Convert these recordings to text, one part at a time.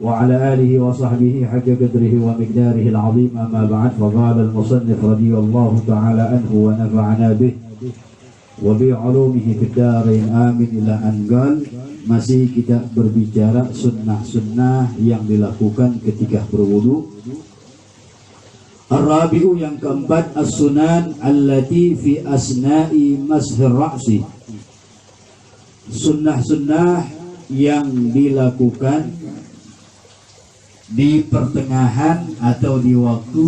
وعلى آله وصحبه حق قدره ومقداره العظيم. أما بعد، فقال المصنف رضي الله تعالى عنه ونفعنا به وبعلومه في الدارين آمين. Ila anqal, masih kita berbicara sunnah-sunnah yang dilakukan ketika berwudu. Ar-rabi'u, yang keempat, as-sunan allati fi asna'i mashir ra'si, sunnah-sunnah yang dilakukan di pertengahan atau di waktu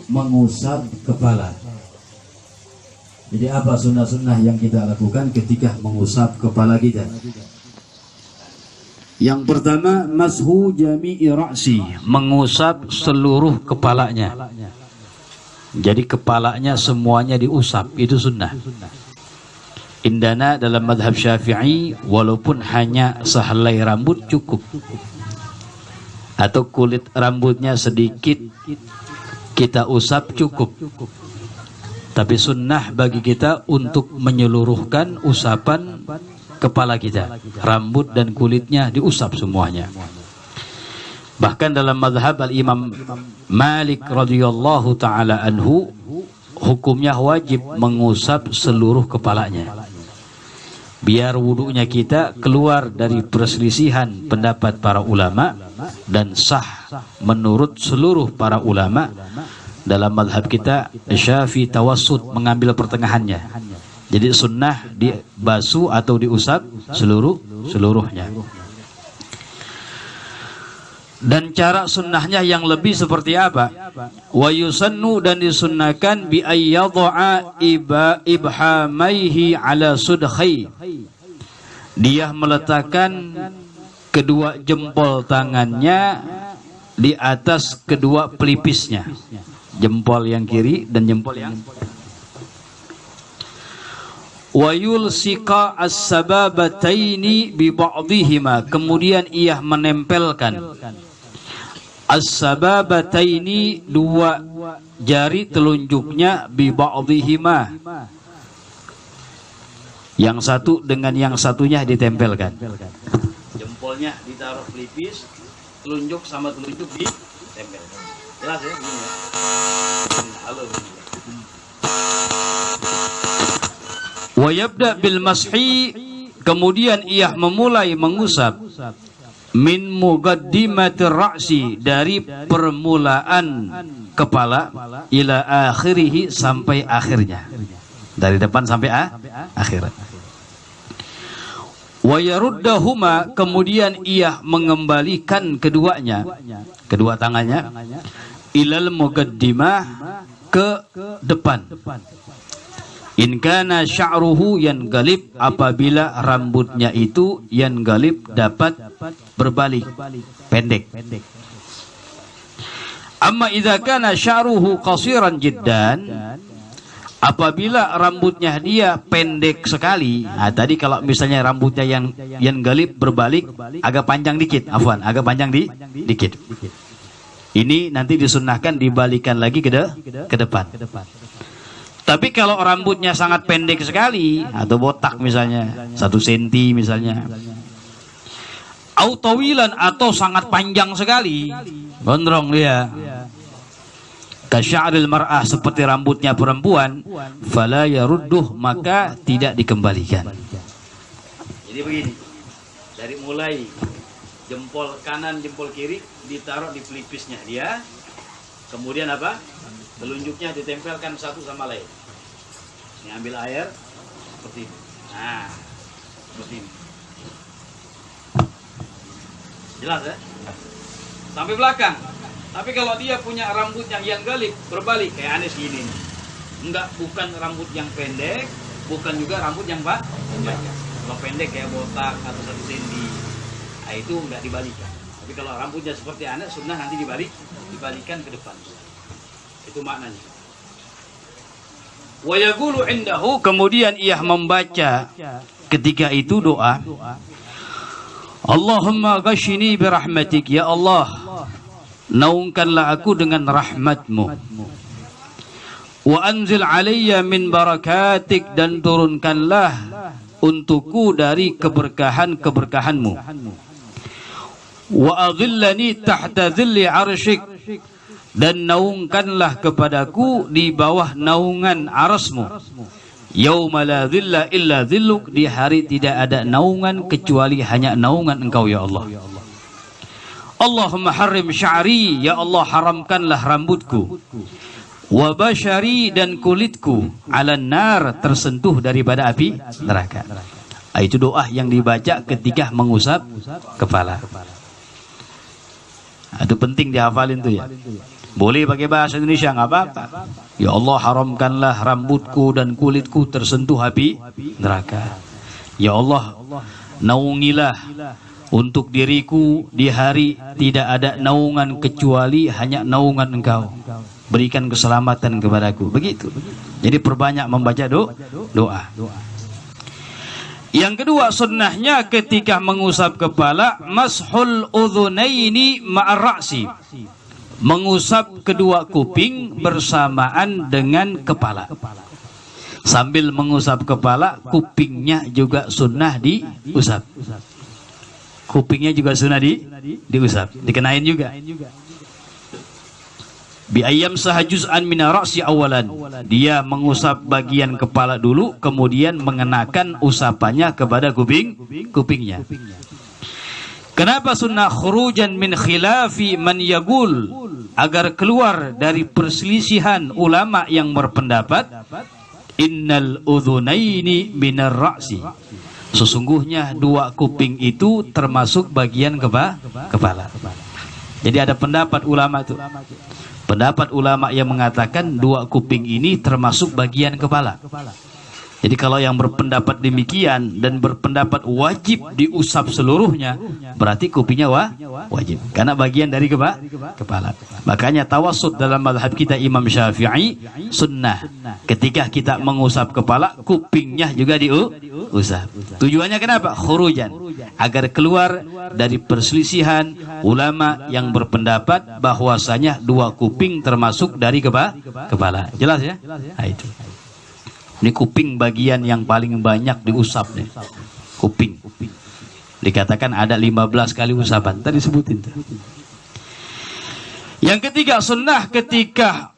mengusap kepala. Jadi apa sunnah-sunnah yang kita lakukan ketika mengusap kepala kita? Yang pertama, mashu jami'i ra'si, mengusap seluruh kepalanya. Jadi kepalanya semuanya diusap, itu sunnah. Indana dalam madhab Syafi'i, walaupun hanya sehelai rambut cukup, atau kulit rambutnya sedikit kita usap cukup. Tapi sunnah bagi kita untuk menyeluruhkan usapan kepala kita, rambut dan kulitnya diusap semuanya. Bahkan dalam mazhab al-Imam Malik radhiyallahu ta'ala anhu, hukumnya wajib mengusap seluruh kepalanya, biar wudunya kita keluar dari perselisihan pendapat para ulama dan sah menurut seluruh para ulama. Dalam madhab kita Syafi'i tawassut, mengambil pertengahannya. Jadi sunnah dibasuh atau diusap seluruhnya. Dan cara sunnahnya yang lebih seperti apa? Wa yusannu, dan disunnahkan bi ayyadha'a ibhamaihi ala sudkhai, dia meletakkan kedua jempol tangannya di atas kedua pelipisnya, jempol yang kiri dan jempol yang wa yulsiqa as-sababataini bi ba'dihima, kemudian ia menempelkan as-sababataini, dua jari telunjuknya, bi ba'dihima, yang satu dengan yang satunya ditempelkan. Jempolnya ditaruh pelipis, telunjuk sama telunjuk ditempelkan. Jelas ya? Halo. Wa yabda bil mashi, kemudian ia memulai mengusap min muqaddimatir ra'si, dari permulaan kepala, ila akhirih, sampai akhirnya, dari depan sampai akhir. Wa yaruddahuma, kemudian ia mengembalikan keduanya, kedua tangannya, ilal muqaddimah, ke depan. In kana sya'ruhu yangalib, apabila rambutnya itu yangalib, dapat berbalik, pendek. Amma idza kana sya'ruhu qasiran jiddan, apabila rambutnya dia pendek sekali. Nah, tadi kalau misalnya rambutnya yang galib berbalik agak panjang dikit, agak panjang dikit. Ini nanti disunnahkan dibalikan lagi ke depan. Tapi kalau rambutnya sangat pendek sekali, atau botak misalnya 1 senti misalnya, tawilan, atau sangat panjang sekali, gondrong dia, kasya'ril mar'ah, seperti rambutnya perempuan, fala yarudduh, maka tidak dikembalikan. Jadi begini, dari mulai jempol kanan, jempol kiri ditaruh di pelipisnya dia, kemudian apa? Telunjuknya ditempelkan satu sama lain. Ini ambil air seperti ini. Nah, seperti ini. Jelas ya? Sampai belakang. Tapi kalau dia punya rambut yang galib berbalik kayak Anis gini, enggak, bukan rambut yang pendek, bukan juga rambut yang panjang. Kalau pendek kayak botak atau 1 senti, nah itu enggak dibalikan. Tapi kalau rambutnya seperti Anis, sunnah nanti dibalikan ke depan. Itu maknanya. Wa yaqulu indahu, kemudian ia membaca ketika itu doa, Allahumma ghashini birahmatik, ya Allah, naungkanlah aku dengan rahmatmu. Wa anzil alayya min barakatik, dan turunkanlah untukku dari keberkahan-keberkahanmu. wa adhillani tahta dhilli arsyik, dan naungkanlah kepadaku di bawah naungan arasmu. Yauma la dhilla illa dhilluk, di hari tidak ada naungan kecuali hanya naungan engkau ya Allah. Allahumma harrim sya'ri, ya Allah haramkanlah rambutku. Wa basyari, dan kulitku, ala nar, tersentuh daripada api neraka. Itu doa yang dibaca ketika mengusap kepala. Itu penting dihafalin tuh ya. Boleh pakai bahasa Indonesia nggak apa-apa. Ya Allah haramkanlah rambutku dan kulitku tersentuh api neraka. Ya Allah naungilah untuk diriku di hari tidak ada naungan kecuali hanya naungan engkau. Berikan keselamatan kepadaku. Begitu. Jadi perbanyak membaca doa. Yang kedua sunnahnya ketika mengusap kepala, mashul udhunaini ma'ar ra'si, mengusap kedua kuping bersamaan dengan kepala. Sambil mengusap kepala, kupingnya juga sunnah diusap. Kupingnya juga sunnah diusap, dikenain juga. Bi ayyam sahajuz'an min ra'si awalan, dia mengusap bagian kepala dulu, kemudian mengenakan usapannya kepada kupingnya. Kenapa sunnah khurujan min khilafi man yaqul, agar keluar dari perselisihan ulama yang berpendapat innal udhunaini minar ra'si, sesungguhnya dua kuping itu termasuk bagian kepala. Jadi ada pendapat ulama itu. Pendapat ulama yang mengatakan dua kuping ini termasuk bagian kepala. Jadi kalau yang berpendapat demikian dan berpendapat wajib diusap seluruhnya, berarti kupingnya wajib, karena bagian dari kepala. Makanya tawassut dalam mazhab kita Imam Syafi'i sunnah. Ketika kita mengusap kepala, kupingnya juga diusap. Tujuannya kenapa? Khurujan, agar keluar dari perselisihan ulama yang berpendapat bahwasanya dua kuping termasuk dari kepala. Jelas ya? Nah, itu. Ini kuping bagian yang paling banyak diusap nih. Kuping. Dikatakan ada 15 kali usapan. Tadi sebutin tuh. Yang ketiga sunnah ketika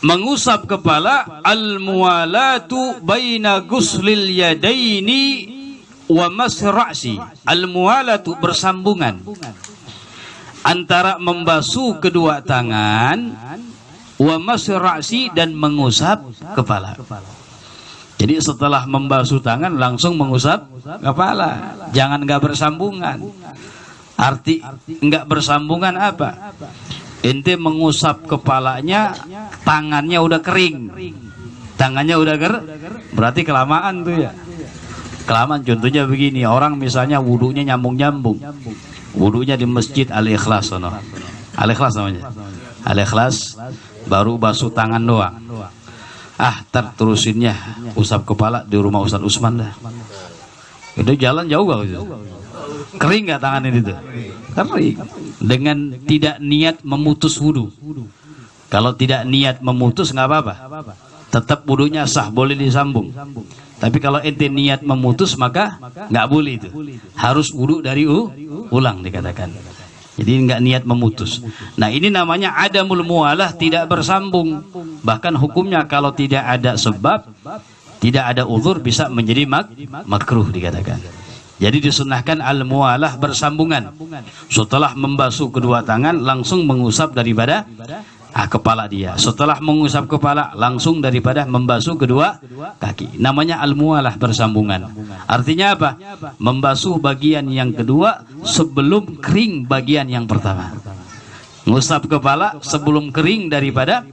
mengusap kepala, al-muwalatu baina guslil yadaini wa masra'si. Al-muwalatu bersambungan antara membasuh kedua tangan wa masra'si, dan mengusap kepala. Jadi setelah membasuh tangan langsung mengusap kepala. Jangan nggak bersambungan. Arti nggak bersambungan apa? Ente mengusap kepalanya, tangannya udah kering. Tangannya udah berarti kelamaan tuh ya. Kelamaan, contohnya begini, orang misalnya wudunya nyambung-nyambung. Wudunya di masjid Al-Ikhlas, Al-Ikhlas namanya. Al-Ikhlas, baru basuh tangan doang. Terusinnya usap kepala di rumah Ustaz Usman dah. Itu jalan jauh gak gitu? Kering gak tangan ini tuh? Kering. Dengan tidak niat memutus wudu. Kalau tidak niat memutus nggak apa-apa, tetap wudunya sah, boleh disambung. Tapi kalau ente niat memutus maka nggak boleh itu. Harus wudu dari ulang dikatakan. Jadi nggak niat memutus. Nah ini namanya adamul mualah, tidak bersambung. Bahkan hukumnya kalau tidak ada sebab, tidak ada uzur, bisa menjadi makruh dikatakan. Jadi disunahkan al-mualah bersambungan. Setelah membasuh kedua tangan langsung mengusap daripada kepala dia. Setelah mengusap kepala langsung daripada membasuh kedua kaki. Namanya al-mualah bersambungan. Artinya apa? Membasuh bagian yang kedua sebelum kering bagian yang pertama. Ngusap kepala sebelum kering daripada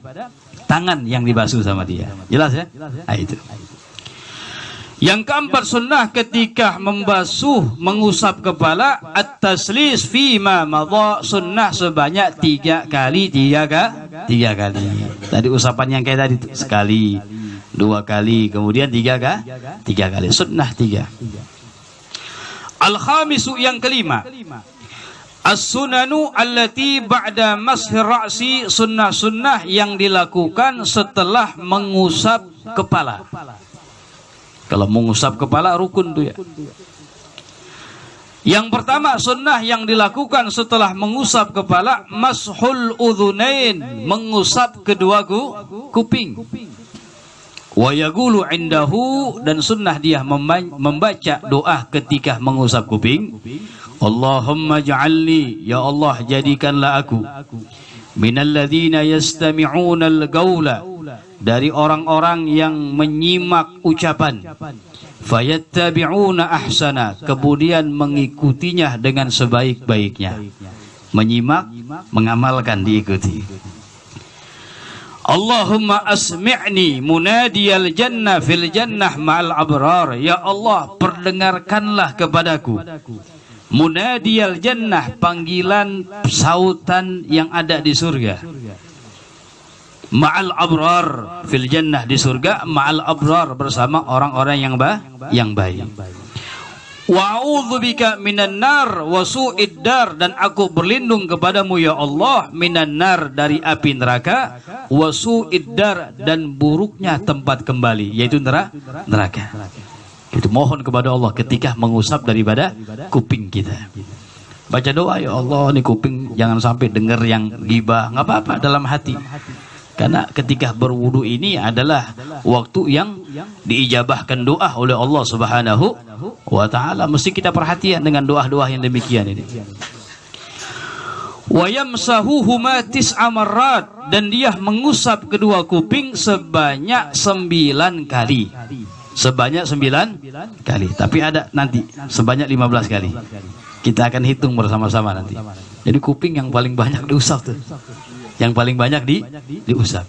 tangan yang dibasuh sama dia. Jelas ya? Nah, itu. Yang keempat sunnah ketika mengusap kepala, at-taslis fima madha, sunnah sebanyak 3 kali. Tadi usapan yang kayak tadi sekali, 2 kali, kemudian 3 kali. Sunnah 3. Al-khamisu, yang kelima, as-sunanu allati ba'da mashi ra'si, sunnah-sunnah yang dilakukan setelah mengusap kepala. Kalau mengusap kepala rukun tuh ya. Yang pertama sunnah yang dilakukan setelah mengusap kepala, mashul udhunain, mengusap kedua kuping. Wa yaqulu indahu, dan sunnah dia membaca doa ketika mengusap kuping. Allahumma ja'alni, ya Allah jadikanlah aku, minal ladzina yastami'una al-qawla, dari orang-orang yang menyimak ucapan, fayattabi'una ahsana, kemudian mengikutinya dengan sebaik-baiknya. Menyimak, mengamalkan, diikuti. Allahumma asmi'ni munadiyal jannah fil jannah ma'al abrar, ya Allah perdengarkanlah kepadaku munadiyal jannah, panggilan sautan yang ada di surga, ma'al abrar fil jannah, di surga, ma'al abrar bersama orang-orang yang baik. Wa a'udzubika minan nar wa su'id dar, dan aku berlindung kepadamu ya Allah minan nar, dari api neraka, wa su'id dar, dan buruknya tempat kembali, yaitu neraka. Itu mohon kepada Allah ketika mengusap daripada kuping kita. Baca doa, ya Allah nih kuping jangan sampai dengar yang ghibah, nggak apa-apa dalam hati. Karena ketika berwudu ini adalah waktu yang diijabahkan doa oleh Allah Subhanahu wa ta'ala. Mesti kita perhatian dengan doa-doa yang demikian ini. Wa yamsahuhuma tis'a marrat, dan dia mengusap kedua kuping sebanyak 9 kali. Sebanyak 9 kali. Tapi ada nanti sebanyak 15 kali. Kita akan hitung bersama-sama nanti. Jadi kuping yang paling banyak diusap tuh. Yang paling banyak diusap.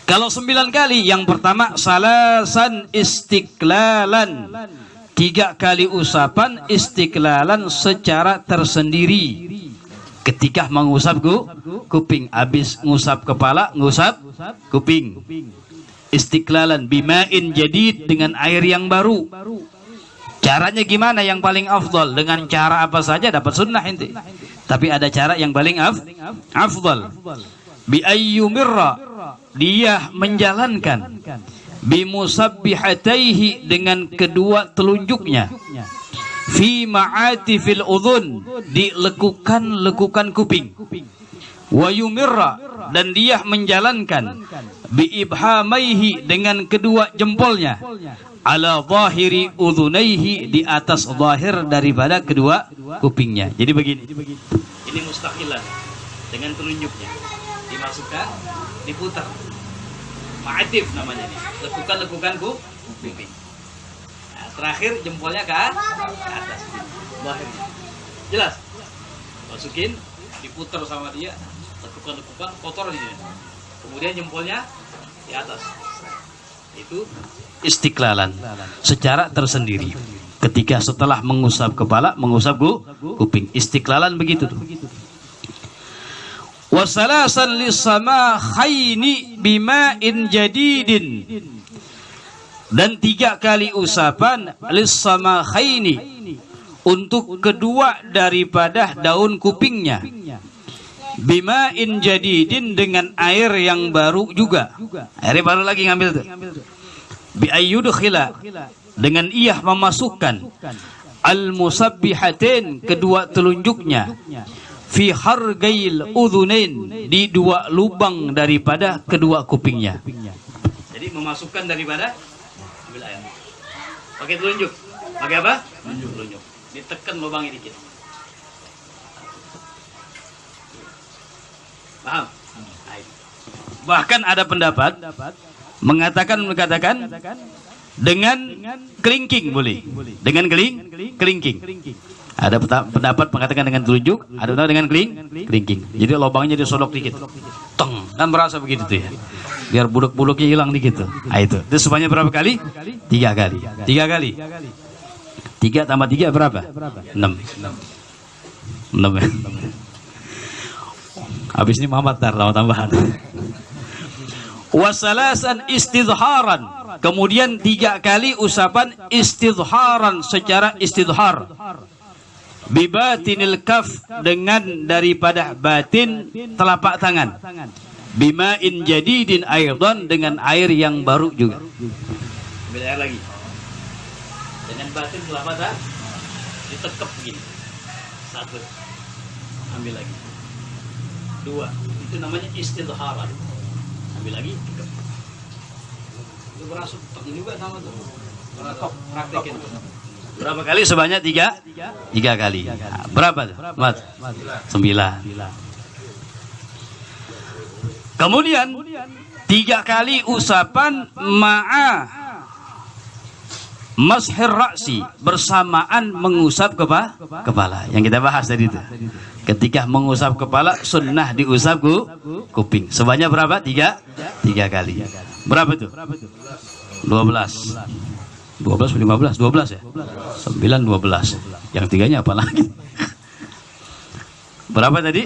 Kalau 9 kali, yang pertama salasan istiqlalan, 3 kali usapan istiqlalan secara tersendiri. Ketika mengusap kuping, habis ngusap kepala, ngusap kuping. Istiqlalan bima'in jadid, dengan air yang baru. Caranya gimana yang paling afdal? Dengan cara apa saja dapat sunnah inti. Tapi ada cara yang paling afdal. Bi ayyumirra, dia menjalankan, bi musabbihataihi, dengan kedua telunjuknya, fi ma'atifil udhun, di lekukan kuping, wa yumirra, dan dia menjalankan, bi ibhamaihi, dengan kedua jempolnya, ala zahiri udhunaihi, di atas zahir daripada kedua kupingnya. Jadi begini, ini mustaqilan dengan telunjuknya, dimasukkan, diputar, ma'atif namanya ini, lekukan kuping. Nah, terakhir jempolnya ke atas, zahirnya. Jelas? Masukin, diputar sama dia, lekukan kotor di sini. Kemudian jempolnya di atas. Itu istiqlalan secara tersendiri. Ketika setelah mengusap kepala, mengusap kuping, istiqlalan begitu tuh. Wasalasan lisamakhaini bima'in jadidin, dan 3 kali usapan lisamakhaini, untuk kedua daripada daun kupingnya, bima'in jadidin, dengan air yang baru juga. Air baru lagi ngambil tuh. Bi ayyudkhila, dengan ia memasukkan, al-musabbihatin, kedua telunjuknya, fi hargail udhunain, di 2 lubang daripada kedua kupingnya. Jadi memasukkan daripada, ambil air, pakai telunjuk. Pakai apa? Telunjuk. Ditekan lubangnya dikit. Paham? Bahkan ada pendapat mengatakan dengan kelingking boleh. Dengan kelingking. Ada pendapat mengatakan dengan telunjuk, ada dengan kelingking. Jadi lubangnya disodok dikit. Teng, kan berasa begitu tuh ya. Biar buluk-buluknya hilang dikit tuh. Nah, itu sebanyak berapa kali? 3 kali. 3 kali. 3 tambah 3 berapa? 6 ya. Habis ini Muhammad tar tambahan. Wasalasan istidharan, kemudian 3 kali usapan istidharan, secara istidhar. Bibatinil kaf, dengan daripada batin telapak tangan. Bima'in jadidin aidan, dengan air yang baru juga. Ambil air lagi. Dengan batin telapak ditekep begini. 1, ambil lagi. 2, itu namanya istidharan. Ambil lagi, tekep. Itu berasuk juga sama tuh. Berasuk, praktekin. Berapa kali? Sebanyak 3 kali. Berapa tuh? 9. Kemudian 3 kali usapan ma'a mashir ra'si, bersamaan mengusap kepala. Yang kita bahas tadi itu. Ketika mengusap kepala sunnah diusap kuping. Sebanyak berapa? 3 kali. Berapa tuh? 12, 15, 12 ya? 9, 12. Yang 3-nya apa lagi? Berapa tadi?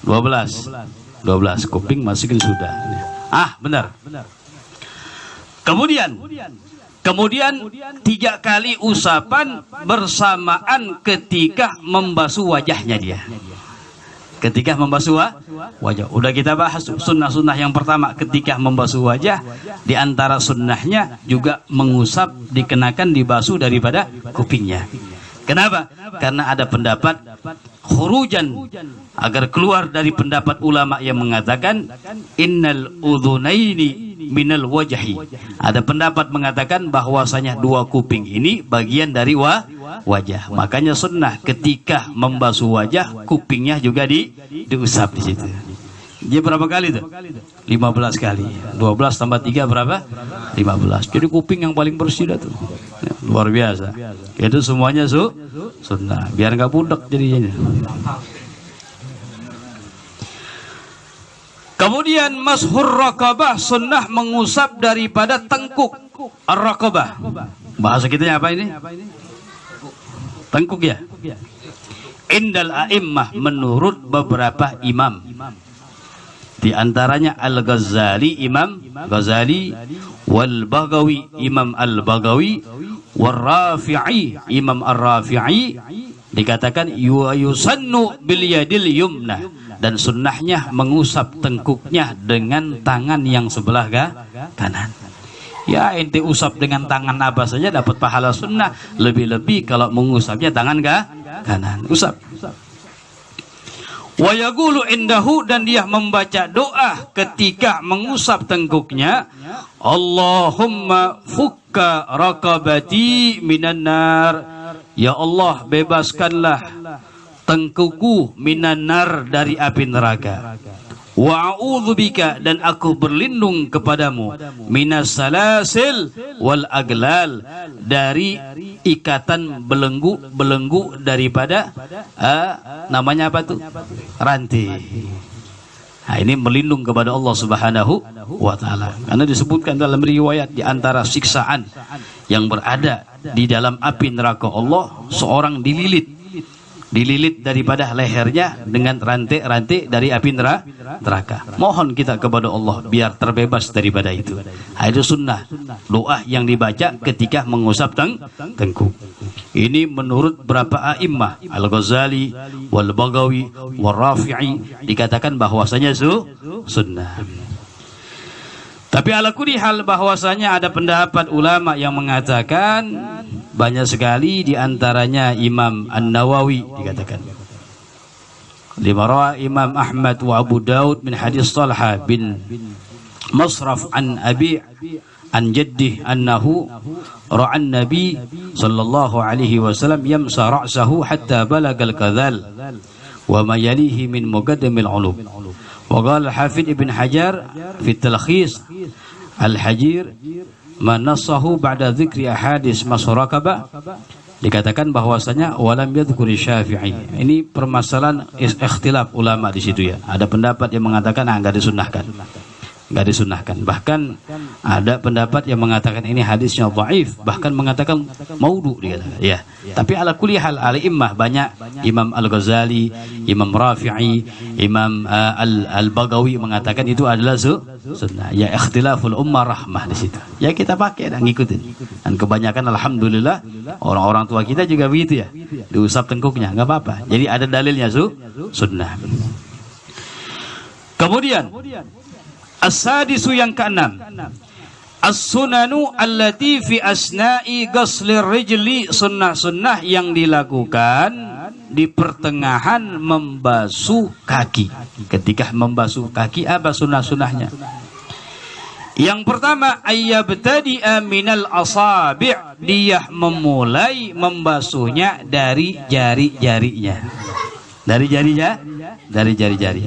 12 kuping masukin sudah. Benar. Kemudian 3 kali usapan bersamaan ketika membasuh wajahnya dia. Ketika membasuh wajah. Udah kita bahas sunnah-sunnah yang pertama ketika membasuh wajah. Di antara sunnahnya juga mengusap dikenakan dibasuh daripada kupingnya. Kenapa? Karena ada pendapat khurujan, agar keluar dari pendapat ulama yang mengatakan innal udhunaini minal wajhi. Ada pendapat mengatakan bahwasanya 2 kuping ini bagian dari wajah. Makanya sunnah ketika membasuh wajah kupingnya juga diusap di situ. Dia berapa kali tuh? 15 kali. 12 tambah 3 berapa? 15. Jadi kuping yang paling bersih dah tuh. Luar biasa. Itu semuanya sunnah. Biar nggak budak jadinya. Kemudian mashur raqabah, sunnah mengusap daripada tengkuk ar-raqabah. Bahasa kitanya apa ini? Tengkuk ya? Indal a'immah, menurut beberapa imam. Di antaranya Al-Ghazali, Imam Ghazali, wal Baghawi, Imam Al-Baghawi, wal Rafi'i, Imam Ar-Rafi'i, dikatakan yusannu bil yadil yumna, dan sunnahnya mengusap tengkuknya dengan tangan yang sebelah kanan. Ya, ente usap dengan tangan apa saja dapat pahala sunnah, lebih-lebih kalau mengusapnya tangan kanan. Usap. Wa yaqulu indahu, dan dia membaca doa ketika mengusap tengkuknya, Allahumma fukka raqabati minan nar. Ya Allah, bebaskanlah tengkukku minan nar, dari api neraka. Wa a'udzubika, dan aku berlindung kepadamu, minas salasil wal aglal, dari ikatan belenggu daripada namanya apa tuh? Rantai. Nah, ini melindung kepada Allah Subhanahu wa taala. Karena disebutkan dalam riwayat di antara siksaan yang berada di dalam api neraka Allah, seorang dililit daripada lehernya dengan rantai-rantai dari api neraka. Mohon kita kepada Allah biar terbebas daripada itu. Itu sunnah doa yang dibaca ketika mengusap tengkuk. Ini menurut berapa a'immah, Al-Ghazali, wal Baghawi, wal Rafi'i, dikatakan bahwasanya sunnah. Tapi ala kulli hal bahwasanya ada pendapat ulama yang mengatakan, banyak sekali di antaranya Imam An-Nawawi dikatakan. Limara Imam Ahmad wa Abu Daud min hadis Talha bin Masraf an Abi an jaddih annahu ra'an Nabi sallallahu alaihi wasallam yamsa ra'sahu hatta balagal kadhal wa ma yalihi min muqaddamil ulum. Wa qala Hafidz Ibn Hajar fi Talkhis Al-Hajir manassahu ba'da dzikri ahadits masrakaba, dikatakan bahwasanya walam yadhkuri Syafi'i. Ini permasalahan ikhtilaf ulama di situ ya. Ada pendapat yang mengatakan enggak disunnahkan. Enggak disunnahkan. Bahkan ada pendapat yang mengatakan ini hadisnya dhaif, bahkan mengatakan maudhu dikatakan. Ya. Tapi ala kulli hal al-immah banyak, Imam Al-Ghazali, Imam Rafi'i, Imam Al-Baghawi mengatakan itu adalah sunnah. Ya, ikhtilaful ummah rahmah di situ. Ya, kita pakai dan ngikutin. Dan kebanyakan alhamdulillah orang-orang tua kita juga begitu ya. Diusap tengkuknya enggak apa-apa. Jadi ada dalilnya sunnah. Kemudian as-sadisu yang keenam, As-sunanu allati fi asna'i ghuslir rijli, sunnah-sunnah yang dilakukan di pertengahan membasuh kaki. Ketika membasuh kaki, apa sunnah-sunnahnya? Yang pertama, ayyabtadi'a minal asabi', dia memulai membasuhnya dari jari-jarinya. Dari jari-jari.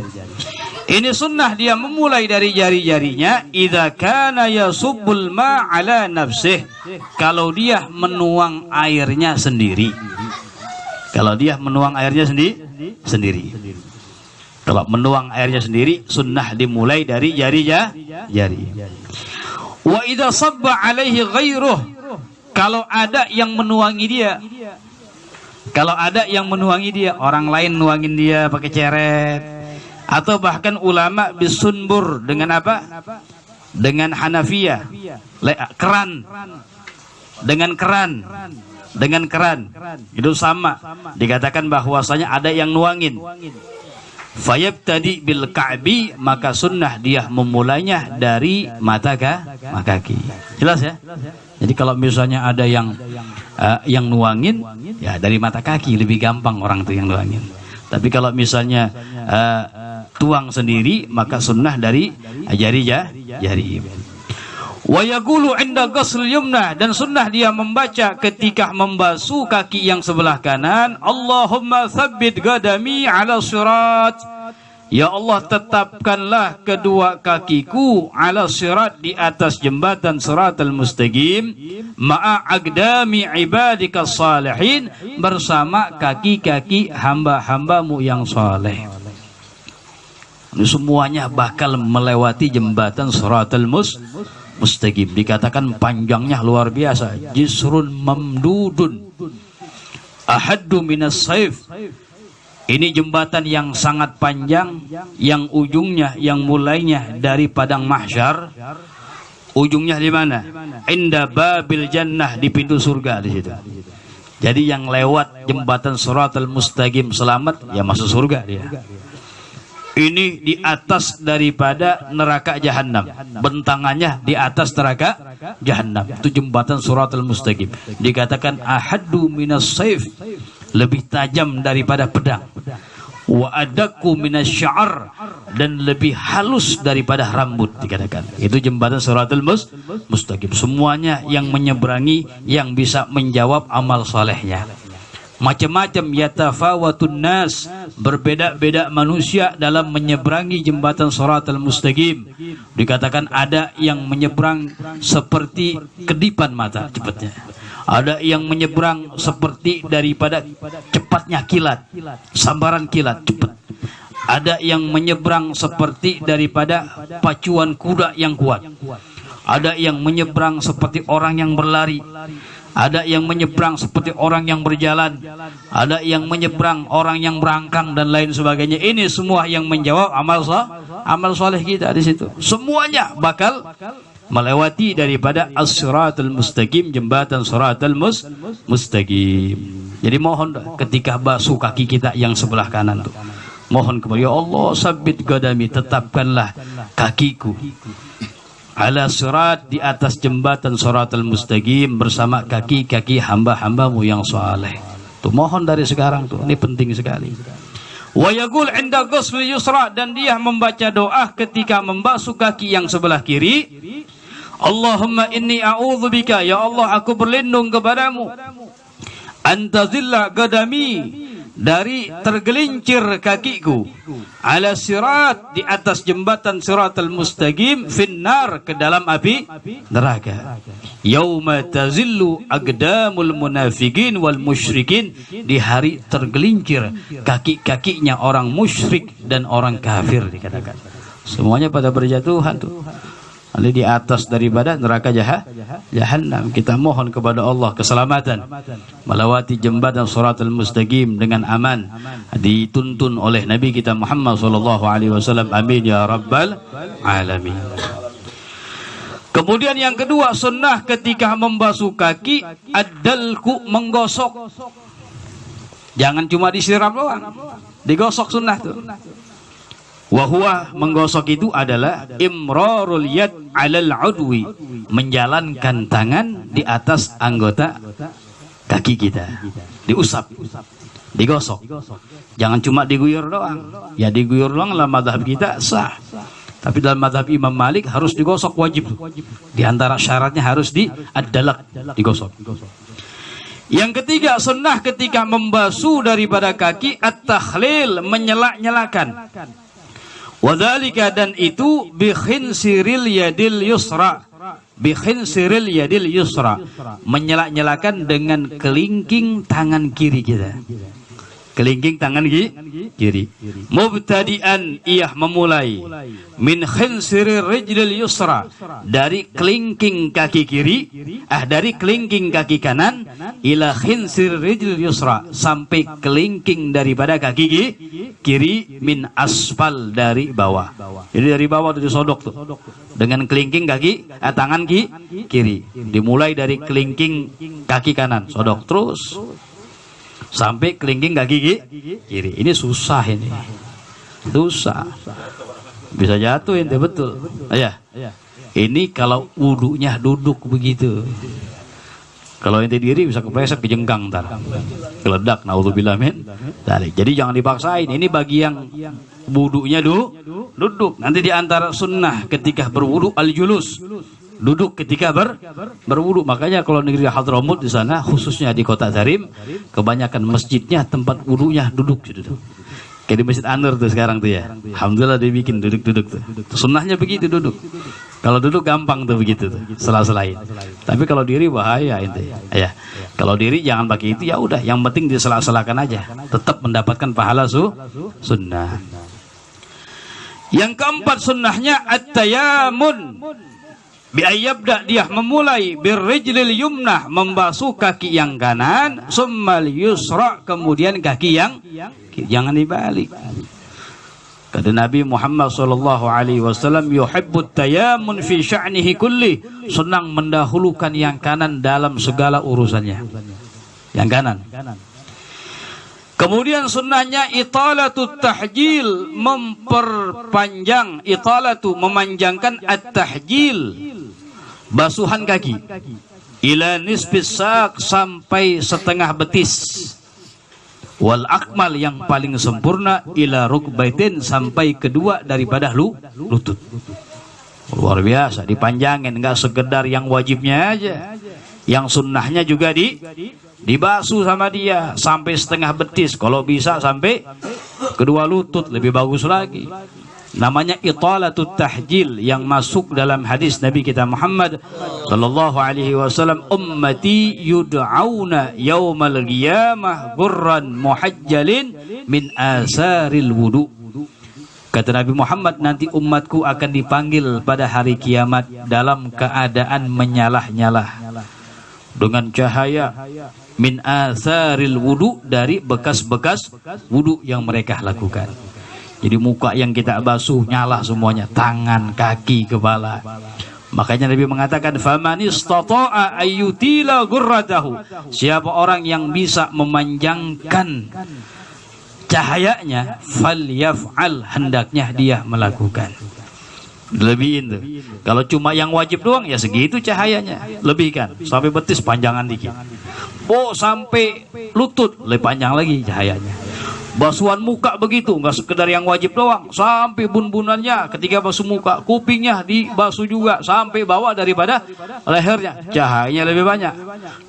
Ini sunnah dia memulai dari jari-jarinya. Idza kana yasubbul ma' ala nafsih, kalau dia menuang airnya sendiri. Kalau dia menuang airnya sendiri. Kalau menuang airnya sendiri, sunnah dimulai dari jari. Wa idza sabba alaihi ghairuh, kalau ada yang menuangi dia. Kalau ada yang menuangi dia, orang lain nuangin dia pakai ceret. Atau bahkan ulama bisunbur, dengan apa? Dengan Hanafiyah, keran. Dengan keran. Itu sama. Dikatakan bahwasanya ada yang nuangin. Fayabtadi bil ka'bi, maka sunnah dia memulainya dari mata kaki. Jelas ya? Jadi kalau misalnya ada yang nuangin, ya dari mata kaki lebih gampang orang tuh yang nuangin. Tapi kalau misalnya tuang sendiri, maka sunnah dari jari. Wa yaqulu 'inda ghusl yumna, dan sunnah dia membaca ketika membasuh kaki yang sebelah kanan, Allahumma tsabbit qadami 'ala sirat. Ya Allah, tetapkanlah kedua kakiku ala sirat, di atas jembatan siratal mustaqim, ma'a aqdami ibadika salihin, bersama kaki-kaki hamba-hambamu yang saleh. Ini semuanya bakal melewati jembatan siratal mustaqim. Dikatakan panjangnya luar biasa, jisrun mamdudun ahaddu minas saif. Ini jembatan yang sangat panjang, yang ujungnya, yang mulainya dari padang mahsyar. Ujungnya di mana? Inda babil jannah, di pintu surga di situ. Jadi yang lewat jembatan siratal mustaqim selamat, ya masuk surga dia. Ini di atas daripada neraka jahanam. Bentangannya di atas neraka jahanam. Itu jembatan siratal mustaqim. Dikatakan ahaddu minas saif, lebih tajam daripada pedang. Wa adakku minasya'r, dan lebih halus daripada rambut, dikatakan. Itu jembatan siratal mustaqim. Semuanya yang menyeberangi, yang bisa menjawab amal salehnya. Macam-macam, yatafawatun nas, berbeda-beda manusia dalam menyeberangi jembatan siratal mustaqim. Dikatakan ada yang menyeberang seperti kedipan mata cepatnya. Ada yang menyeberang seperti daripada cepatnya kilat, sambaran kilat cepat. Ada yang menyeberang seperti daripada pacuan kuda yang kuat. Ada yang menyeberang seperti orang yang berlari. Ada yang menyeberang seperti orang yang berjalan. Ada yang menyeberang orang yang berangkang dan lain sebagainya. Ini semua yang menjawab amal soleh kita di situ. Semuanya bakal melewati daripada as-siratal mustaqim, jembatan siratal mustaqim. Jadi mohon ketika basuh kaki kita yang sebelah kanan tuh, mohon kepada ya Allah, sabbit qadami, tetapkanlah kakiku ala sirat, di atas jembatan siratal mustaqim, bersama kaki-kaki hamba-hambamu yang saleh. Tuh mohon dari sekarang tuh, ini penting sekali. Wa yaqul 'inda ghusl yusra, dan dia membaca doa ketika membasuh kaki yang sebelah kiri. Allahumma inni a'udzubika, ya Allah aku berlindung kepadamu, antazilla qadami, dari tergelincir kakiku, ala sirat, di atas jembatan siratal mustaqim, finnar, ke dalam api neraka. Yauma tazillu aqdamul munafiqin wal musyrikin, di hari tergelincir kaki-kakinya orang musyrik dan orang kafir, dikatakan. Semuanya pada berjatuhan tuh. Di atas daripada neraka jahanam. Kita mohon kepada Allah keselamatan, melewati jembatan siratal mustaqim dengan aman, dituntun oleh Nabi kita Muhammad SAW. Amin ya rabbal alamin. Kemudian yang kedua, sunnah ketika membasuh kaki, ad-dalku, menggosok. Jangan cuma disiram doang, digosok sunnah tuh. Wahwa menggosok itu adalah imrarul yad 'alal 'udwi, menjalankan tangan di atas anggota kaki kita, diusap, digosok. Jangan cuma diguyur doang. Ya diguyur doang dalam mazhab kita sah. Tapi dalam mazhab Imam Malik harus digosok, wajib. Di antara syaratnya harus ad-dalak, digosok. Yang ketiga, sunnah ketika membasuh daripada kaki at-takhlil, menyela-nyelakan. Wadzalika, dan itu bi khinsiril yadil yusra, bi khinsiril yadil yusra, menyela-nyelakan dengan kelingking tangan kiri kita. Kelingking tangan kiri. Mubtadi'an, ia memulai min khinsiri rijlil yusra, dari kelingking kaki kiri, dari kelingking kaki kanan, ila khinsiri rijlil yusra, sampai kelingking daripada kaki kiri, min asfal, dari bawah. Jadi dari bawah itu disodok tuh dengan kelingking kaki, tangan kiri. Dimulai dari kelingking kaki kanan, sodok terus sampai kelingking kaki kiri. Ini susah, ini susah, bisa jatuh ente, betul ya. Ini kalau wudunya duduk begitu, kalau ente diri bisa kepleset, kejengkang, ntar geledak, naudzubillah min dzalik. Jadi jangan dipaksain. Ini bagi yang wudunya duduk. Nanti diantara sunnah ketika berwudu al-julus, duduk ketika berwudu. Makanya kalau negeri Hadramut di sana, khususnya di kota Tarim, kebanyakan masjidnya tempat wudunya duduk gitu. Kayak di Masjid Anur tuh sekarang tuh ya. Alhamdulillah dibikin duduk tuh. Sunnahnya begitu, duduk. Kalau duduk gampang tuh begitu tuh, sela-selain. Tapi kalau diri bahaya itu. Ya. Kalau diri jangan pakai itu, ya udah, yang penting disela-selakan aja. Tetap mendapatkan pahala sunnah. Yang keempat sunnahnya at-tayamun. Bi'ayyabda, dia memulai birrijlil yumnah, membasuh kaki yang kanan, summal yusra, kemudian kaki yang jangan dibalik. Kata Nabi Muhammad SAW, yuhibbut tayamun fi sya'nihi kulli, senang mendahulukan yang kanan dalam segala urusannya, yang kanan. Kemudian sunnahnya italatut tahjil, memperpanjang, italatu, memanjangkan at-tahjil, basuhan kaki, ila nisfis sak, sampai setengah betis, wal akmal, yang paling sempurna, ila rukbaitin, sampai kedua daripada lutut. Luar biasa, dipanjangin, enggak sekedar yang wajibnya aja, yang sunnahnya juga dibasuh sama dia sampai setengah betis, kalau bisa sampai kedua lutut, lebih bagus lagi. Namanya italatut tahjil, yang masuk dalam hadis Nabi kita Muhammad sallallahu alaihi wasallam, ummati yud'auna yaumal qiyamah gurran muhajjalin min asaril wudu. Kata Nabi Muhammad, nanti umatku akan dipanggil pada hari kiamat dalam keadaan menyalah-nyalah dengan cahaya min asaril wudu, dari bekas-bekas wudu yang mereka lakukan. Jadi muka yang kita basuh nyala semuanya, tangan, kaki, kepala. Makanya Nabi mengatakan, faman istata'a ayyutila gurratahu, siapa orang yang bisa memanjangkan cahayanya, falyaf'al, hendaknya dia melakukan. Lebihin tuh. Kalau cuma yang wajib doang, ya segitu cahayanya, lebihkan sampai betis, panjangan dikit. Sampai lutut, lebih panjang lagi cahayanya. Basuhan muka begitu, nggak sekedar yang wajib doang, sampai bun-bunannya ketika basuh muka, kupingnya dibasuh juga sampai bawah daripada lehernya, cahayanya lebih banyak.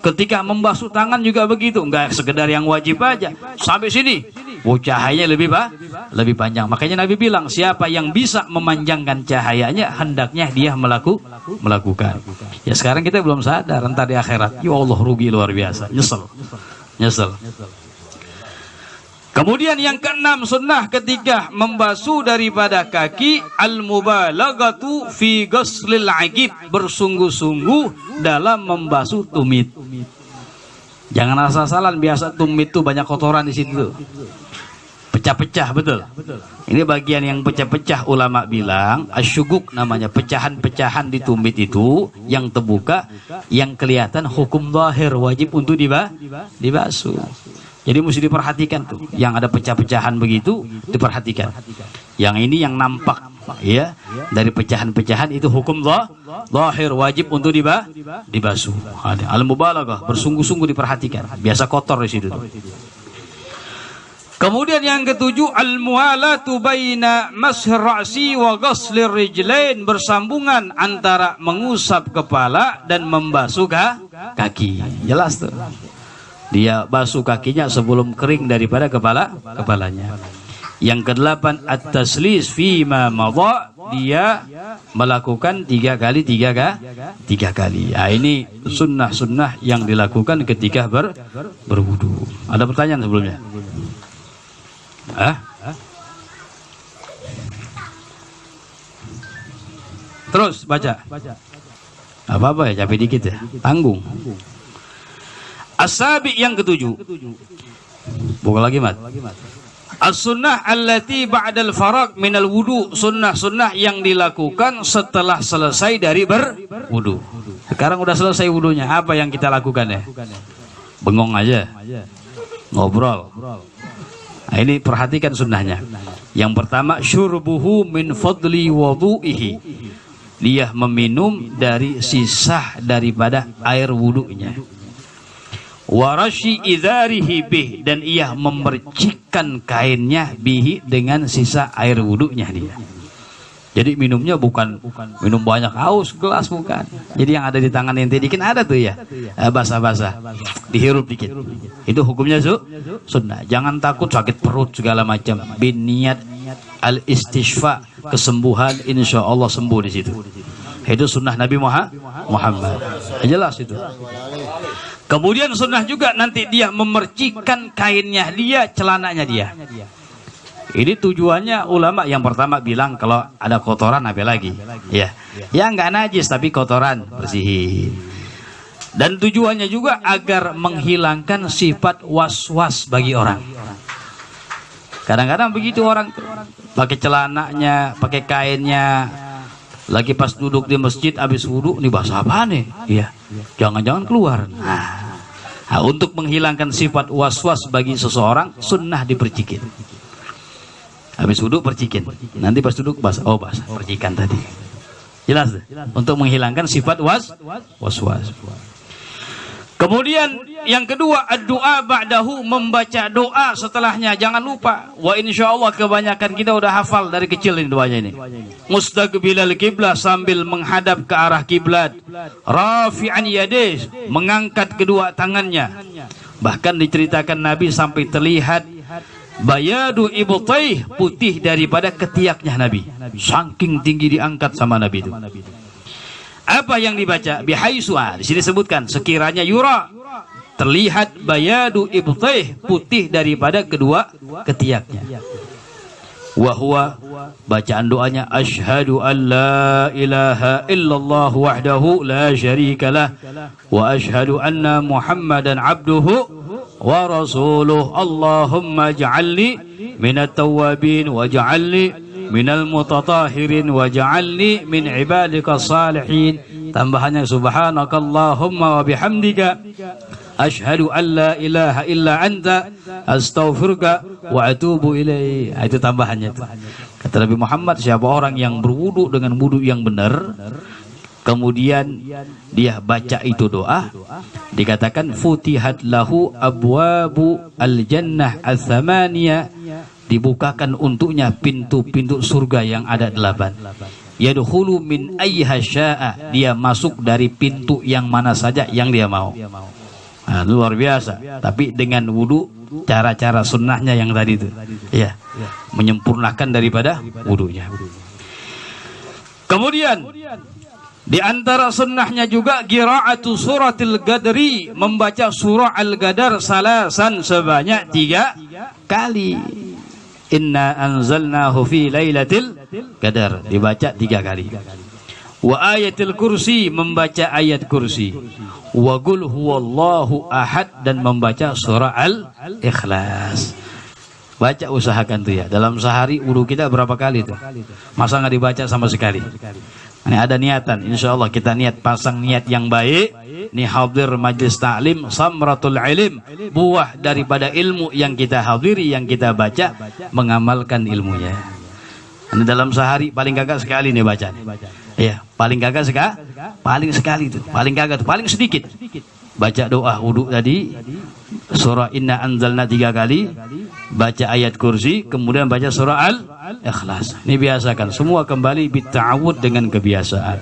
Ketika membasuh tangan juga begitu, nggak sekedar yang wajib aja, sampai sini, cahayanya lebih panjang. Makanya Nabi bilang, siapa yang bisa memanjangkan cahayanya, hendaknya dia melakukan. Ya sekarang kita belum sadar, entar di akhirat, ya Allah, rugi luar biasa, nyesel. Kemudian yang keenam sunnah ketika membasuh daripada kaki, al-mubalaghatu fi ghuslil agib, bersungguh-sungguh dalam membasuh tumit. Jangan asal-asalan, biasa tumit itu banyak kotoran di situ, pecah-pecah, betul. Ini bagian yang pecah-pecah, ulama bilang asyuguk namanya, pecahan-pecahan di tumit itu yang terbuka, yang kelihatan hukum zahir, wajib untuk dibasuh. Jadi mesti diperhatikan tuh, yang ada pecah-pecahan begitu diperhatikan. Yang ini yang nampak ya dari pecahan-pecahan itu hukum zahir, wajib untuk dibasuh. Al-mubalaghah, bersungguh-sungguh diperhatikan. Biasa kotor di situ tuh. Kemudian yang ketujuh, al-muwalatu baina mashir ra'si wa ghuslir rijlain, bersambungan antara mengusap kepala dan membasuh kaki. Jelas tuh. Dia basuh kakinya sebelum kering daripada kepalanya. Yang kedelapan, at-taslis fima madha, dia melakukan tiga kali. Nah, ini sunnah-sunnah yang dilakukan ketika berwudu. Ada pertanyaan sebelumnya? Terus baca. Apa-apa ya, capek dikit ya, tanggung. As-sabi yang ketujuh. Buka lagi, Mat. As-sunnah allati ba'dal faraq minal wudu, sunnah-sunnah yang dilakukan setelah selesai dari berwudu. Sekarang udah selesai wudunya, apa yang kita lakukan ya? Bengong aja, ngobrol. Nah, ini perhatikan sunnahnya. Yang pertama, syurbuhu min fadli wudu'ihi, dia meminum dari sisa daripada air wudunya. Warashi idharihi bih, dan ia memercikkan kainnya bihi, dengan sisa air wudunya dia. Jadi minumnya bukan minum banyak haus gelas, bukan. Jadi yang ada di tangan ente dikit ada tuh ya, basah-basah, dihirup dikit. Itu hukumnya sunnah. Jangan takut sakit perut segala macam. Bin niat al-istishfa, kesembuhan, insya Allah sembuh di situ. Itu sunnah Nabi Muhammad. Jelas itu. Kemudian sunnah juga nanti dia memercikkan kainnya dia, celananya dia. Ini tujuannya ulama yang pertama bilang kalau ada kotoran apa lagi? Ya, ya nggak najis tapi kotoran bersihin. Dan tujuannya juga agar menghilangkan sifat was-was bagi orang. Kadang-kadang begitu orang pakai celananya, pakai kainnya, lagi pas duduk di masjid habis wudu, nih basah apa nih? Iya, jangan-jangan keluar. Nah, untuk menghilangkan sifat was-was bagi seseorang, sunnah dipercikin. Habis wudu percikin, nanti pas duduk basah, oh basah, percikan tadi. Jelas deh? Untuk menghilangkan sifat was-was. Kemudian yang kedua, ad-du'a ba'dahu, membaca doa setelahnya. Jangan lupa. Wa insyaallah kebanyakan kita udah hafal dari kecil ini doanya ini. Mustaqbilal kiblah, sambil menghadap ke arah kiblat. Rafi'an yadayh, mengangkat kedua tangannya. Bahkan diceritakan Nabi sampai terlihat bayadu ibtaih, putih daripada ketiaknya Nabi. Saking tinggi diangkat sama Nabi itu. Apa yang dibaca? Bihaisu, di sini sebutkan sekiranya yura, terlihat bayadu ibtaih, putih daripada kedua ketiaknya. Wahwa, bacaan doanya, asyhadu an la ilaha illallah wahdahu la syarikalah wa asyhadu anna muhammadan abduhu wa rasuluh. Allahumma ja'alni minat tawabin wa ja'alni minal mutatahirin wa ja'alni min ibadika salihin. Tambahannya subhanakallahumma wa bihamdika asyhadu an la ilaha illa anta astaghfiruka wa atubu ilaih. Itu tambahannya itu. Kata Nabi Muhammad, siapa orang yang berwudu dengan wudu yang benar, kemudian dia baca itu doa, dikatakan futihat lahu abwabu al-jannah al-thamaniyah, dibukakan untuknya pintu-pintu surga yang ada 8. Yadkhulu min ayyiha syaa, dia masuk dari pintu yang mana saja yang dia mau. Nah, luar biasa. Tapi dengan wudu, cara-cara sunnahnya yang tadi itu, ya, menyempurnakan daripada wudunya. Kemudian di antara sunnahnya juga qiraatu suratil Qadri, membaca surah Al-Qadar salasan, sebanyak 3 kali. Inna anzalnahu fi lailatul qadar, dibaca 3 kali. Wa ayatul kursi, membaca ayat kursi. Wa qul huwallahu ahad, dan membaca surah Al-Ikhlas. Baca, usahakan tuh ya. Dalam sehari wudu kita berapa kali tuh? Masa nggak dibaca sama sekali? Ini ada niatan, insya Allah kita niat, pasang niat yang baik. Ini hadir majlis ta'lim samratul ilim, buah daripada ilmu yang kita hadiri, yang kita baca, mengamalkan ilmunya. Ini dalam sehari paling kagak sekali nih baca nih. Ya, paling kagak paling sekali itu, paling kagak tuh, paling sedikit. Baca doa wudu tadi, surah Inna Anzalna 3 kali, baca ayat kursi, kemudian baca surah Al-Ikhlas. Ini biasakan, semua kembali bita'awud dengan kebiasaan.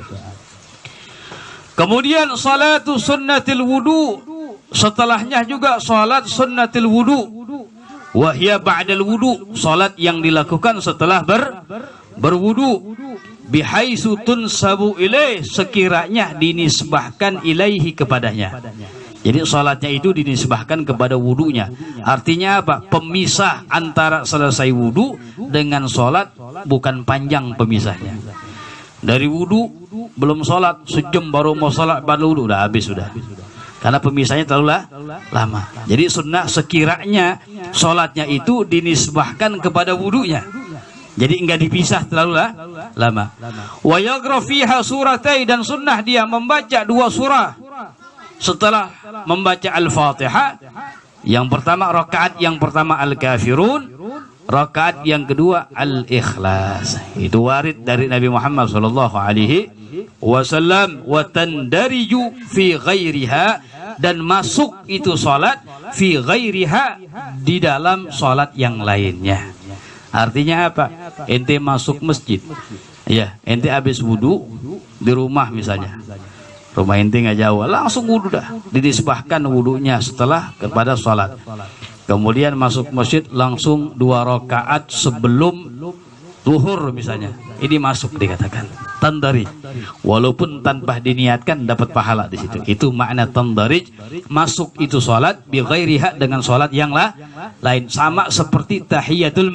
Kemudian salatu sunnatil wudu, setelahnya juga salat sunnatil wudu. Wahya ba'dal wudu, salat yang dilakukan setelah berwudu. Bihaitsu tunsabu ilaih, sekiranya dinisbahkan ilaihi kepadanya. Jadi salatnya itu dinisbahkan kepada wudunya. Artinya apa? Pemisah antara selesai wudu dengan salat, bukan panjang pemisahnya. Dari wudu belum salat, sejam baru mau salat, baru wudu udah habis sudah. Karena pemisahnya terlalu lama. Jadi sunnah sekiranya salatnya itu dinisbahkan kepada wudunya. Jadi enggak dipisah terlalu lama. Wa yaqra fiha suratai, dan sunnah dia membaca 2 surah setelah membaca Al-Fatihah. Yang pertama rakaat yang pertama Al-Kafirun, rakaat yang kedua Al-Ikhlas. Itu warid dari Nabi Muhammad sallallahu alaihi wasallam. Wa tandariju fi ghairiha, dan masuk itu salat fi ghairiha, di dalam salat yang lainnya. Artinya apa? Ente masuk masjid, ya, ente habis wudu di rumah misalnya, rumah ente nggak jauh, langsung wudu dah, dinisbahkan wudunya setelah kepada sholat. Kemudian masuk masjid langsung 2 rakaat sebelum zuhur misalnya, ini masuk dikatakan tandarij, walaupun tanpa diniatkan dapat pahala di situ. Itu makna tandarij, masuk itu salat bi ghairiha, dengan salat yang lain. Sama seperti tahiyatul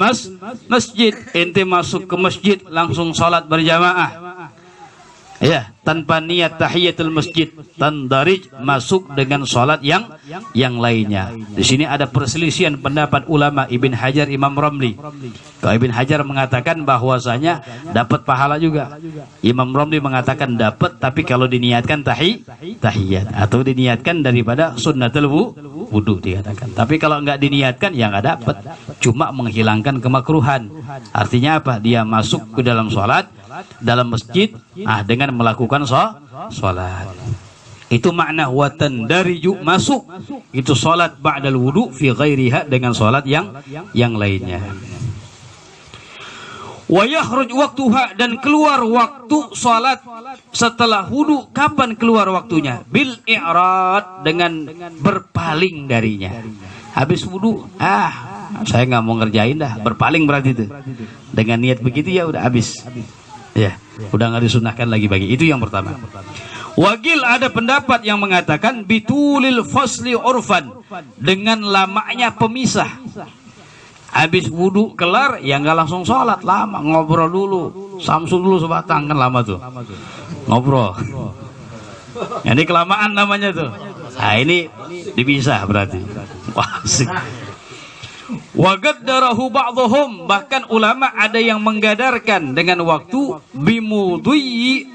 masjid, ente masuk ke masjid langsung salat berjamaah, ya, tanpa niat tahiyatul masjid, tandarij, masuk dengan salat yang lainnya. Di sini ada perselisihan pendapat ulama, Ibn Hajar, Imam Ramli. Kalau Ibn Hajar mengatakan bahwasanya dapat pahala juga. Imam Ramli mengatakan dapat, tapi kalau diniatkan tahiyat atau diniatkan daripada sunnatul wudu dikatakan. Tapi kalau enggak diniatkan ya enggak dapat, cuma menghilangkan kemakruhan. Artinya apa? Dia masuk ke dalam salat dalam masjid dengan melakukan salat. Itu makna watan dariju, masuk itu salat ba'dal wudu fi ghairiha, dengan salat yang lainnya. Wa yakhruj waktuha, dan keluar waktu salat setelah wudu. Kapan keluar waktunya? Bil i'rad, dengan berpaling darinya. Habis wudu, saya nggak mau ngerjain dah, berpaling berarti itu. Dengan niat begitu ya udah habis. Ya, udah nggak disunahkan lagi bagi. Itu yang pertama. Wakil ada pendapat yang mengatakan bitulil fasli urfan, dengan lamanya pemisah. Habis wudu kelar ya nggak langsung sholat, lama ngobrol dulu, samsul dulu sebatang, kan lama tuh ngobrol. Ini kelamaan namanya tuh. Nah ini dipisah berarti. Wah, Wagaddarahu ba'dhum, bahkan ulama ada yang menggadarkan dengan waktu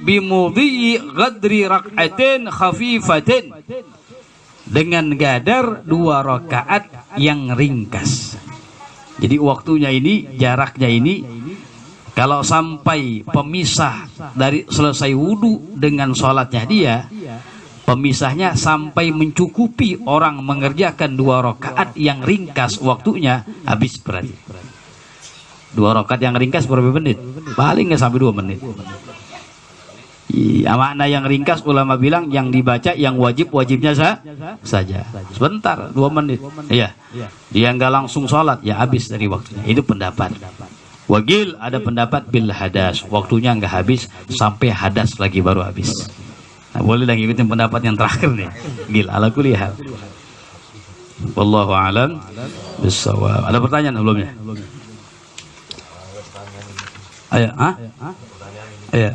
bimudhi ghadri rak'atin khafifatin, dengan gadar 2 rakaat yang ringkas. Jadi waktunya ini, jaraknya ini, kalau sampai pemisah dari selesai wudu dengan sholatnya dia, pemisahnya sampai mencukupi orang mengerjakan 2 rakaat yang ringkas, waktunya habis berarti. 2 rakaat yang ringkas berapa menit? Paling nggak sampai 2 menit. Makna yang ringkas ulama bilang yang dibaca yang wajibnya saja. Sebentar, 2 menit. Iya. Dia nggak langsung sholat, ya habis dari waktunya. Itu pendapat. Wagil ada pendapat bil hadas, waktunya nggak habis sampai hadas lagi baru habis. Nah, boleh lagi ikutin pendapat yang terakhir nih. Gil ala kulli hal. Wallahu a'lam bissawab. Ada pertanyaan sebelumnya? Ayo, Ayo.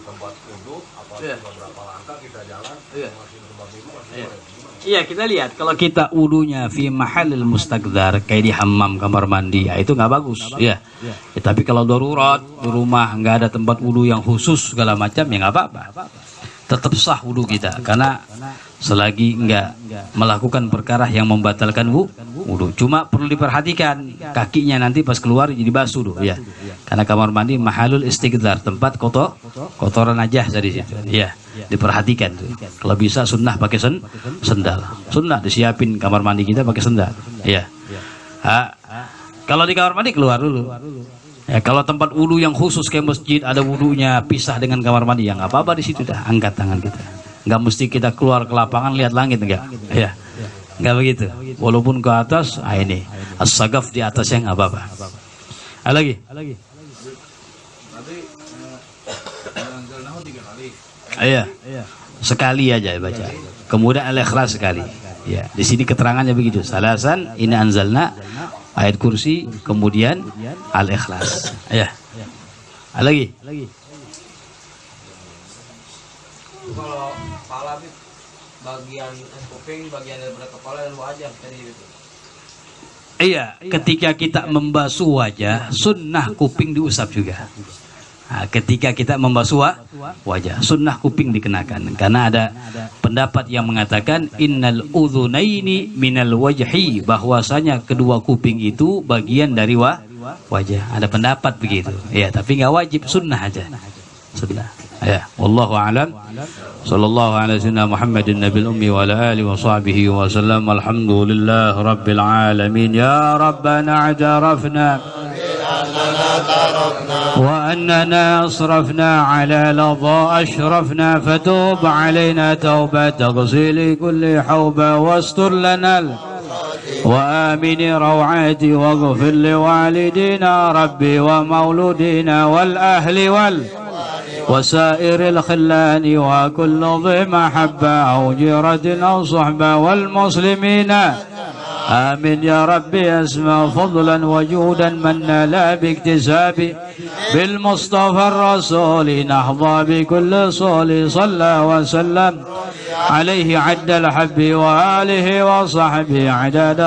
tempat wudhu, apalagi beberapa langkah kita jalan, masih tempat wudhu masih boleh. Iya, kita lihat kalau kita wudunya fi mahalil mustaqdar kayak di hammam, kamar mandi, ya itu nggak bagus, ya. Tapi kalau darurat di rumah nggak ada tempat wudu yang khusus segala macam, ya nggak apa-apa. Tetap sah wudu kita karena selagi nggak melakukan perkara yang membatalkan wudu. Cuma perlu diperhatikan kakinya nanti pas keluar jadi basuh dulu, ya. Karena kamar mandi mahalul istiqdar, tempat kotoran aja dari situ, ya. Diperhatikan tuh. Kalau bisa sunnah pakai sendal. Sunnah disiapin kamar mandi kita pakai sendal, ya. Kalau di kamar mandi keluar dulu. Ya, kalau tempat wudu yang khusus kayak masjid ada wudunya pisah dengan kamar mandi, ya nggak apa-apa di situ dah, angkat tangan kita. Nggak mesti kita keluar ke lapangan lihat langit, enggak, ya. Nggak begitu. Walaupun ke atas, ini as-sagaf di atasnya nggak apa-apa. Lagi. Iya. Sekali aja baca. Kemudian al-ikhlas sekali. Ya, di sini keterangannya begitu. Salasan inna anzalna, ayat kursi, kemudian al-ikhlas. Ya. Lagi. Kalau kepala bagian kuping, bagian daripada kepala dan wajah tadi itu. Iya, ketika kita membasuh wajah, sunnah kuping diusap juga. Nah, ketika kita membasuh wajah, sunnah kuping dikenakan. Karena ada pendapat yang mengatakan innal udhunaini minal wajhi, bahwasanya kedua kuping itu bagian dari wajah. Ada pendapat begitu. Ya, tapi nggak wajib, sunnah aja. Sunnah. Ya, wallahu a'lam. Sallallahu alaihi wasallam Muhammadin nabiyil ummi wa ala alihi wa sahbihi wa sallam. Alhamdulillah rabbil alamin. Ya rabbana a'tarafna وأننا أصرفنا على لظى أشرفنا فتوب علينا توبة تغسيل كل حوبة واستر لنا وآمن روعاتي واغفر لوالدينا ربي ومولودينا والأهل وسائر الخلان وكل ذي محبة أو جيرة أو صحبة والمسلمين آمين يا ربي أسمى فضلا وجودا من لا باكتساب بالمصطفى الرسول نحظى بكل صول صلى وسلم عليه عد الحب وآله وصحبه عدد